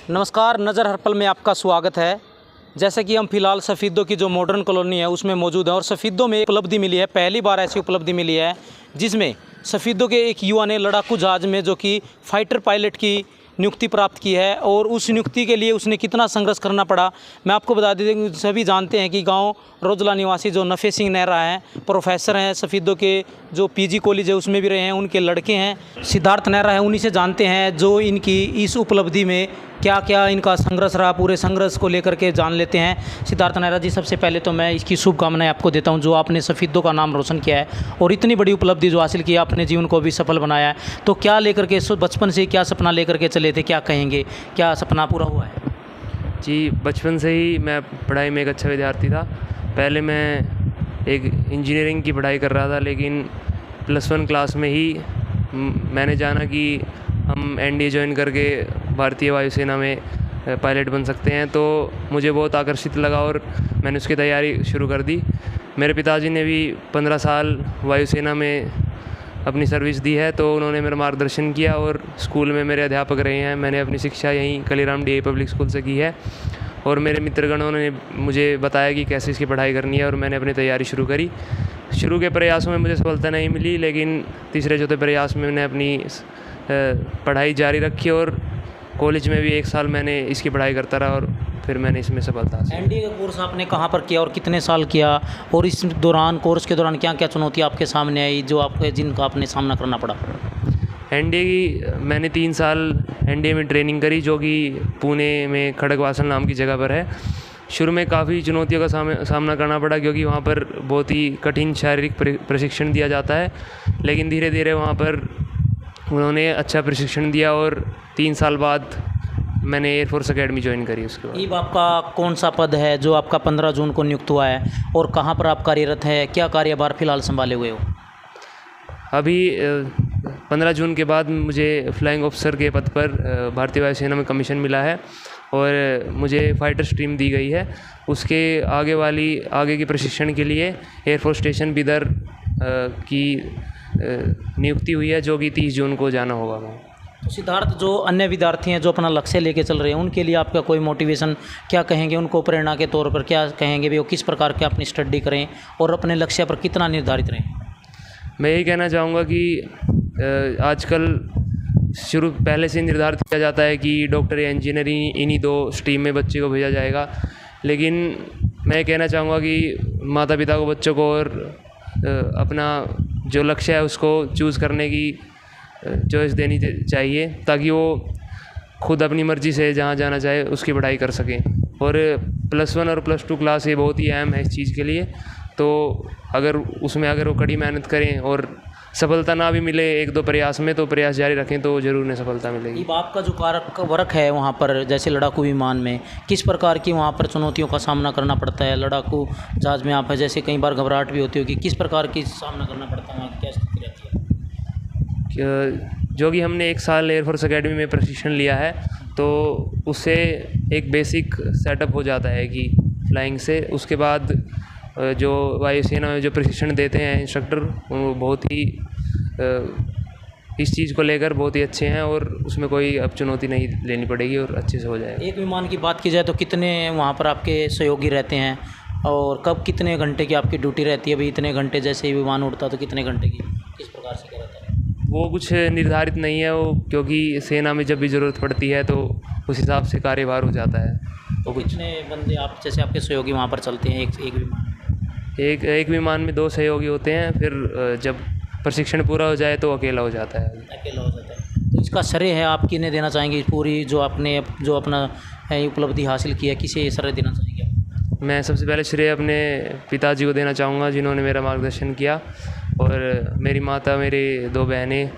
नमस्कार, नज़र हर पल में आपका स्वागत है। जैसे कि हम फ़िलहाल सफ़ीदों की जो मॉडर्न कॉलोनी है उसमें मौजूद हैं और सफ़ीदों में एक उपलब्धि मिली है। पहली बार ऐसी उपलब्धि मिली है जिसमें सफ़ीदों के एक युवा ने लड़ाकू जहाज़ में जो कि फ़ाइटर पायलट की नियुक्ति प्राप्त की है और उस नियुक्ति के लिए उसने कितना संघर्ष करना पड़ा मैं आपको बता दें। सभी जानते हैं कि गांव रोजला निवासी जो नफ़े सिंह नेहरा हैं, प्रोफेसर हैं, सफ़ीदों के जो पीजी कॉलेज है उसमें भी रहे हैं, उनके लड़के हैं सिद्धार्थ नेहरा है। उन्हीं से जानते हैं जो इनकी इस उपलब्धि में क्या क्या इनका संघर्ष रहा, पूरे संघर्ष को लेकर के जान लेते हैं। सिद्धार्थ नेहरा जी, सबसे पहले तो मैं इसकी शुभकामनाएं आपको देता हूं जो आपने सफ़ीदों का नाम रोशन किया है और इतनी बड़ी उपलब्धि जो हासिल की है, अपने जीवन को भी सफल बनाया है। तो क्या लेकर के बचपन से क्या सपना लेकर के चले थे, क्या कहेंगे, क्या सपना पूरा हुआ है? जी, बचपन से ही मैं पढ़ाई में एक अच्छा विद्यार्थी था। पहले मैं एक इंजीनियरिंग की पढ़ाई कर रहा था, लेकिन +1 क्लास में ही मैंने जाना कि हम एनडीए ज्वाइन करके भारतीय वायुसेना में पायलट बन सकते हैं। तो मुझे बहुत आकर्षित लगा और मैंने उसकी तैयारी शुरू कर दी। मेरे पिताजी ने भी 15 साल वायुसेना में अपनी सर्विस दी है, तो उन्होंने मेरा मार्गदर्शन किया और स्कूल में मेरे अध्यापक रहे हैं। मैंने अपनी शिक्षा यहीं कलीराम डीए पब्लिक स्कूल से की है और मेरे मित्रगणों ने मुझे बताया कि कैसे इसकी पढ़ाई करनी है और मैंने अपनी तैयारी शुरू करी। शुरू के प्रयासों में मुझे सफलता नहीं मिली, लेकिन तीसरे चौथे प्रयास में मैंने अपनी पढ़ाई जारी रखी और कॉलेज में भी 1 साल मैंने इसकी पढ़ाई करता रहा और फिर मैंने इसमें सफलता हासिल। एनडीए का कोर्स आपने कहाँ पर किया और कितने साल किया, और इस दौरान कोर्स के दौरान क्या क्या चुनौतियाँ आपके सामने आई जो आपको जिनका आपने सामना करना पड़ा? एनडीए की मैंने 3 साल एनडीए में ट्रेनिंग करी, जो कि पुणे में खड़गवासल नाम की जगह पर है। शुरू में काफ़ी चुनौतियों का सामना करना पड़ा, क्योंकि वहाँ पर बहुत ही कठिन शारीरिक प्रशिक्षण दिया जाता है, लेकिन धीरे धीरे वहाँ पर उन्होंने अच्छा प्रशिक्षण दिया और 3 साल बाद मैंने एयरफोर्स अकेडमी ज्वाइन करी। उसके बाद अब आपका कौन सा पद है जो आपका 15 जून को नियुक्त हुआ है और कहाँ पर आप कार्यरत है, क्या कार्यभार फिलहाल संभाले हुए हो? अभी 15 जून के बाद मुझे फ्लाइंग ऑफिसर के पद पर भारतीय वायुसेना में कमीशन मिला है और मुझे फाइटर स्ट्रीम दी गई है। उसके आगे की प्रशिक्षण के लिए एयरफोर्स स्टेशन बिदर की नियुक्ति हुई है, जो कि 30 जून को जाना होगा। तो सिद्धार्थ, जो अन्य विद्यार्थी हैं जो अपना लक्ष्य लेके चल रहे हैं, उनके लिए आपका कोई मोटिवेशन क्या कहेंगे, उनको प्रेरणा के तौर पर क्या कहेंगे भी वो किस प्रकार के अपनी स्टडी करें और अपने लक्ष्य पर कितना निर्धारित रहें? मैं यही कहना चाहूँगा कि आजकल पहले से निर्धारित किया जाता है कि डॉक्टर या इंजीनियरिंग इन्हीं 2 स्ट्रीम में बच्चे को भेजा जाएगा, लेकिन मैं कहना चाहूँगा कि माता पिता को बच्चों को और अपना जो लक्ष्य है उसको चूज़ करने की चॉइस देनी चाहिए, ताकि वो खुद अपनी मर्ज़ी से जहाँ जाना चाहे उसकी पढ़ाई कर सकें। और +1 और +2 क्लास ये बहुत ही अहम है इस चीज़ के लिए। तो अगर वो कड़ी मेहनत करें और सफलता ना भी मिले 1-2 प्रयास में, तो प्रयास जारी रखें तो ज़रूर उन्हें सफलता मिलेगी। आपका जो वर्क है वहाँ पर, जैसे लड़ाकू विमान में किस प्रकार की वहाँ पर चुनौतियों का सामना करना पड़ता है? लड़ाकू जहाज़ में आप है, जैसे कई बार घबराहट भी होती होगी, किस प्रकार की सामना करना पड़ता है, वहाँ क्या स्थिति रहती है? जो कि हमने 1 साल एयरफोर्स अकेडमी में प्रशिक्षण लिया है, तो उससे एक बेसिक सेटअप हो जाता है कि फ्लाइंग से। उसके बाद जो वायुसेना में जो प्रशिक्षण देते हैं इंस्ट्रक्टर, वो बहुत ही इस चीज़ को लेकर बहुत ही अच्छे हैं और उसमें कोई अब चुनौती नहीं लेनी पड़ेगी और अच्छे से हो जाएगा। एक विमान की बात की जाए तो कितने वहाँ पर आपके सहयोगी रहते हैं और कब कितने घंटे की आपकी ड्यूटी रहती है? अभी इतने घंटे, जैसे ही विमान उड़ता तो कितने घंटे की, किस प्रकार से क्या रहता है? वो कुछ निर्धारित नहीं है, वो क्योंकि सेना में जब भी ज़रूरत पड़ती है तो उस हिसाब से कार्यभार हो जाता है। तो कितने बंदे आप, जैसे आपके सहयोगी वहाँ पर चलते हैं एक विमान? एक विमान में 2 सहयोगी होते हैं, फिर जब प्रशिक्षण पूरा हो जाए तो अकेला हो जाता है। अकेला हो जाता है। तो इसका श्रेय है आप किन्हें देना चाहेंगे, पूरी जो आपने जो अपना उपलब्धि हासिल की है, किसे श्रेय देना चाहेंगे? मैं सबसे पहले श्रेय अपने पिताजी को देना चाहूँगा, जिन्होंने मेरा मार्गदर्शन किया, और मेरी माता, मेरी 2 बहनें,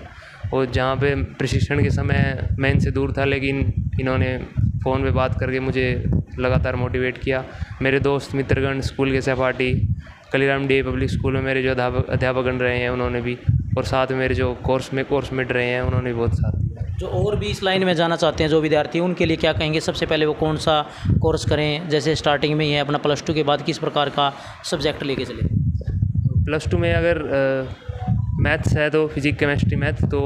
और जहाँ पे प्रशिक्षण के समय मैं इनसे दूर था, लेकिन इन्होंने फ़ोन पे बात करके मुझे लगातार मोटिवेट किया। मेरे दोस्त मित्रगण, स्कूल के सहपाठी, कलीराम डीए पब्लिक स्कूल में मेरे जो अध्यापकगण रहे हैं उन्होंने भी, और साथ में मेरे जो कोर्समेट रहे हैं उन्होंने भी बहुत साथ दिया। जो और भी इस लाइन में जाना चाहते हैं जो विद्यार्थी, उनके लिए क्या कहेंगे? सबसे पहले वो कौन सा कोर्स करें? जैसे स्टार्टिंग में ही है अपना +2 के बाद किस प्रकार का सब्जेक्ट लेके चले? +2 में अगर मैथ्स है तो फिजिक्स केमिस्ट्री मैथ, तो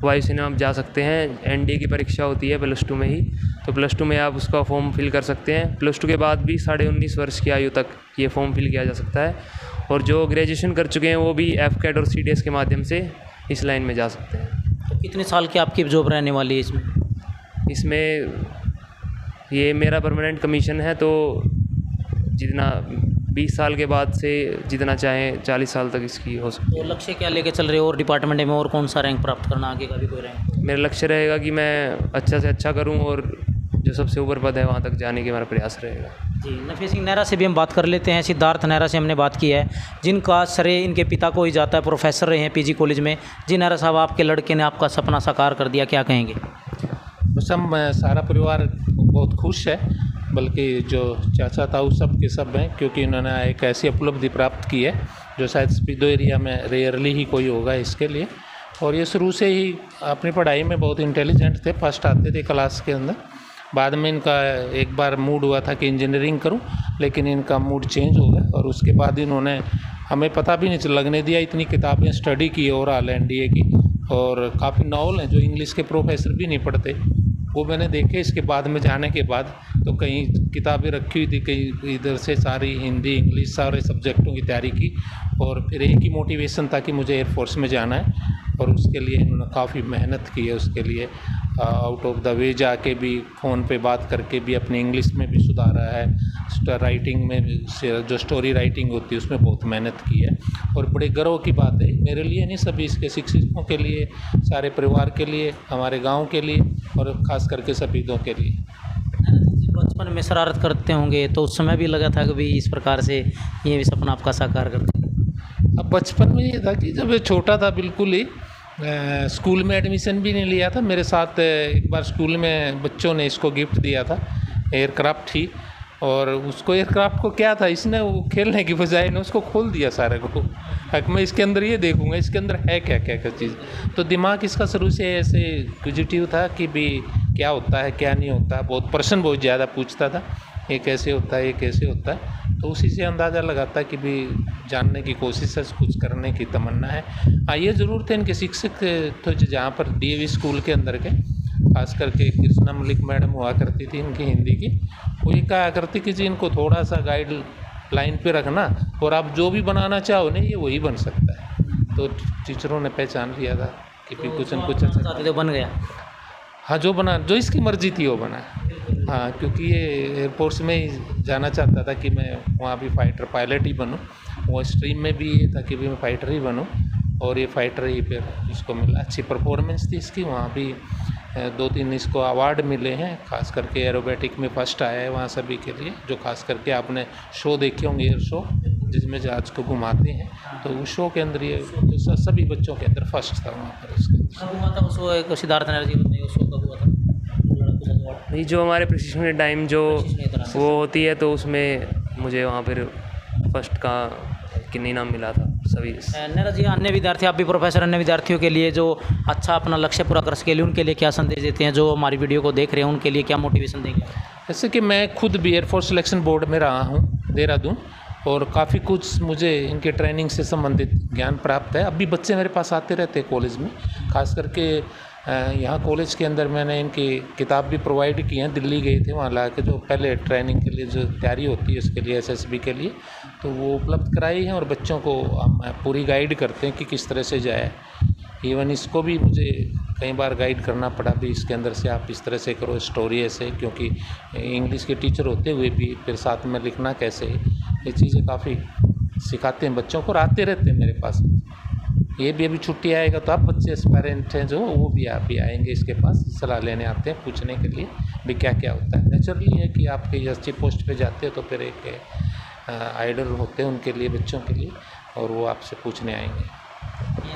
वायुसेना आप जा सकते हैं। एनडीए की परीक्षा होती है +2 में ही, तो +2 में आप उसका फॉर्म फिल कर सकते हैं। +2 के बाद भी 19.5 वर्ष की आयु तक ये फॉर्म फिल किया जा सकता है, और जो ग्रेजुएशन कर चुके हैं वो भी FCAT और CDS के माध्यम से इस लाइन में जा सकते हैं। तो कितने साल की आपकी जॉब रहने वाली है इसमें? इसमें ये मेरा परमानेंट कमीशन है, तो जितना 20 साल के बाद से जितना चाहें 40 साल तक इसकी हो सकती तो लक्ष्य क्या लेके चल रहे हो, और डिपार्टमेंट में और कौन सा रैंक प्राप्त करना, आगे का भी कोई रैंक? है। मेरा लक्ष्य रहेगा कि मैं अच्छा से अच्छा करूं, और जो सबसे ऊपर पद है वहां तक जाने की मेरा प्रयास रहेगा। जी, नफीस सिंह नेहरा से भी हम बात कर लेते हैं। सिद्धार्थ नेहरा से हमने बात की है, जिनका श्रेय इनके पिता को ही जाता है, प्रोफेसर रहे हैं PG कॉलेज में। जी नेहरा साहब, आपके लड़के ने आपका सपना साकार कर दिया, क्या कहेंगे? बस हम सारा परिवार बहुत खुश है, बल्कि जो चाचा ताऊ सब के सब हैं, क्योंकि इन्होंने एक ऐसी उपलब्धि प्राप्त की है जो शायद स्पीडो एरिया में रेयरली ही कोई होगा इसके लिए। और ये शुरू से ही अपनी पढ़ाई में बहुत इंटेलिजेंट थे, फर्स्ट आते थे क्लास के अंदर। बाद में इनका एक बार मूड हुआ था कि इंजीनियरिंग करूं, लेकिन इनका मूड चेंज हो गया, और उसके बाद इन्होंने हमें पता भी नहीं लगने दिया, इतनी किताबें स्टडी की ओवरऑल NDA की, और काफ़ी नॉवल हैं जो इंग्लिश के प्रोफेसर भी नहीं पढ़ते, वो मैंने देखे। इसके बाद में जाने के बाद तो कहीं किताबें रखी हुई थी, कहीं इधर से सारी हिंदी इंग्लिश सारे सब्जेक्टों की तैयारी की, और फिर एक ही मोटिवेशन था कि मुझे एयरफोर्स में जाना है, और उसके लिए इन्होंने काफ़ी मेहनत की है। उसके लिए आउट ऑफ द वे जाके भी, फ़ोन पे बात करके भी अपनी इंग्लिश में भी सुधारा है, राइटिंग में भी, जो स्टोरी राइटिंग होती है उसमें बहुत मेहनत की है। और बड़े गर्व की बात है मेरे लिए नहीं, सभी इसके शिक्षकों के लिए, सारे परिवार के लिए, हमारे गांव के लिए, और ख़ास करके सफीदों के लिए। बचपन में शरारत करते होंगे, तो उस समय भी लगा था कि भी इस प्रकार से ये भी सपना आपका साकार करते हैं? अब बचपन में ये था कि जब ये छोटा था बिल्कुल ही, स्कूल में एडमिशन भी नहीं लिया था मेरे साथ। एक बार स्कूल में बच्चों ने इसको गिफ्ट दिया था, एयरक्राफ्ट ही, और उसको एयरक्राफ्ट को क्या था, इसने वो खेलने की बजाय ने उसको खोल दिया सारे को। मैं इसके अंदर ये देखूंगा इसके अंदर है क्या क्या क्या चीज़। तो दिमाग इसका शुरू से ऐसे क्विजिटिव था कि भी क्या होता है क्या नहीं होता, बहुत प्रश्न बहुत ज़्यादा पूछता था, ये कैसे होता है ये कैसे होता है। तो उसी से अंदाज़ा लगाता कि भी जानने की कोशिश है, कुछ करने की तमन्ना है। हाँ, ये ज़रूर थे इनके शिक्षक, तो जहाँ पर DAV स्कूल के अंदर के, खास करके कृष्णा मलिक मैडम हुआ करती थी इनकी हिंदी की, वो ये कहा करती कि जी इनको थोड़ा सा गाइड लाइन पे रखना, और आप जो भी बनाना चाहो नहीं ये वही बन सकता है। तो टीचरों ने पहचान लिया था कि भी कुछ न कुछ तो बन गया। हाँ, जो इसकी मर्जी थी वो बना। हाँ, क्योंकि ये एयरफोर्स में ही जाना चाहता था कि मैं वहाँ भी फाइटर पायलट ही बनूँ, वो स्ट्रीम में भी ये था कि भी मैं फाइटर ही बनूँ, और ये फाइटर ही फिर इसको मिला। अच्छी परफॉर्मेंस थी इसकी, वहाँ भी 2-3 इसको अवार्ड मिले हैं, खास करके एरोबेटिक में फर्स्ट आया है वहाँ सभी के लिए। जो खास करके आपने शो देखे होंगे, एयर शो जिसमें जहाज को घुमाते हैं, तो उस शो के अंदर ये सभी बच्चों के अंदर फर्स्ट था वहाँ पर। कब हुआ था उसको, एक सिद्धार्थ नेहरा जी बताइए, उसको कब हुआ था? नहीं, जो हमारे प्रशिक्षण के टाइम जो वो होती है, तो उसमें मुझे वहाँ पर फर्स्ट का किन्हीं नाम मिला था सभी। नेहरा जी, अन्य विद्यार्थी, आप भी प्रोफेसर, अन्य विद्यार्थियों के लिए जो अच्छा अपना लक्ष्य पूरा कर सके, उनके लिए क्या संदेश देते हैं? जो हमारी वीडियो को देख रहे हैं उनके लिए क्या मोटिवेशन देंगे? जैसे कि मैं खुद भी एयरफोर्स सिलेक्शन बोर्ड में रहा हूँ देहरादून, और काफ़ी कुछ मुझे इनके ट्रेनिंग से संबंधित ज्ञान प्राप्त है। अब भी बच्चे मेरे पास आते रहते हैं कॉलेज में, खास करके यहाँ कॉलेज के अंदर मैंने इनकी किताब भी प्रोवाइड की हैं। दिल्ली गए थे, वहाँ ला के जो पहले ट्रेनिंग के लिए जो तैयारी होती है उसके लिए SSB के लिए, तो वो उपलब्ध कराई हैं, और बच्चों को हम पूरी गाइड करते हैं कि किस तरह से जाए। इवन इसको भी मुझे कई बार गाइड करना पड़ा भी, इसके अंदर से आप इस तरह से करो, स्टोरी ऐसे, क्योंकि इंग्लिश के टीचर होते हुए भी फिर साथ में लिखना कैसे, ये चीज़ें काफ़ी सिखाते हैं बच्चों को, आते रहते हैं मेरे पास। ये भी अभी छुट्टी आएगा तो आप बच्चे पेरेंट हैं जो, वो भी आप भी आएंगे इसके पास, सलाह लेने आते हैं, पूछने के लिए भी क्या क्या होता है। नेचुरली है कि आप कहीं अच्छी पोस्ट पे जाते हो तो फिर एक आइडल होते हैं उनके लिए, बच्चों के लिए, और वो आपसे पूछने आएंगे।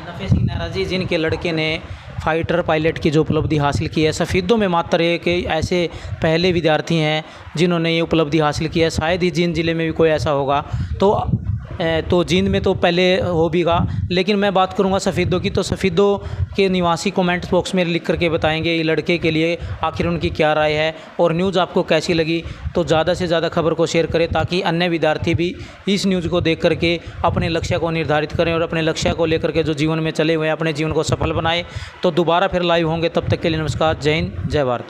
नफीस सिंह नेहरा जी, जिनके लड़के ने फाइटर पायलट की जो उपलब्धि हासिल की है, सफीदों में मात्र एक ऐसे पहले विद्यार्थी हैं जिन्होंने ये उपलब्धि हासिल की है, शायद ही जिन ज़िले में भी कोई ऐसा होगा। तो तो जींद में तो पहले हो भी गा, लेकिन मैं बात करूंगा सफ़ीदों की। तो सफ़ीदों के निवासी कमेंट बॉक्स में लिख करके बताएंगे ये लड़के के लिए आखिर उनकी क्या राय है और न्यूज़ आपको कैसी लगी। तो ज़्यादा से ज़्यादा खबर को शेयर करें ताकि अन्य विद्यार्थी भी इस न्यूज़ को देख करके अपने लक्ष्य को निर्धारित करें और अपने लक्ष्य को लेकर के जो जीवन में चले हुए हैं अपने जीवन को सफल बनाएं। तो दोबारा फिर लाइव होंगे, तब तक के लिए नमस्कार, जय हिंद, जय भारत।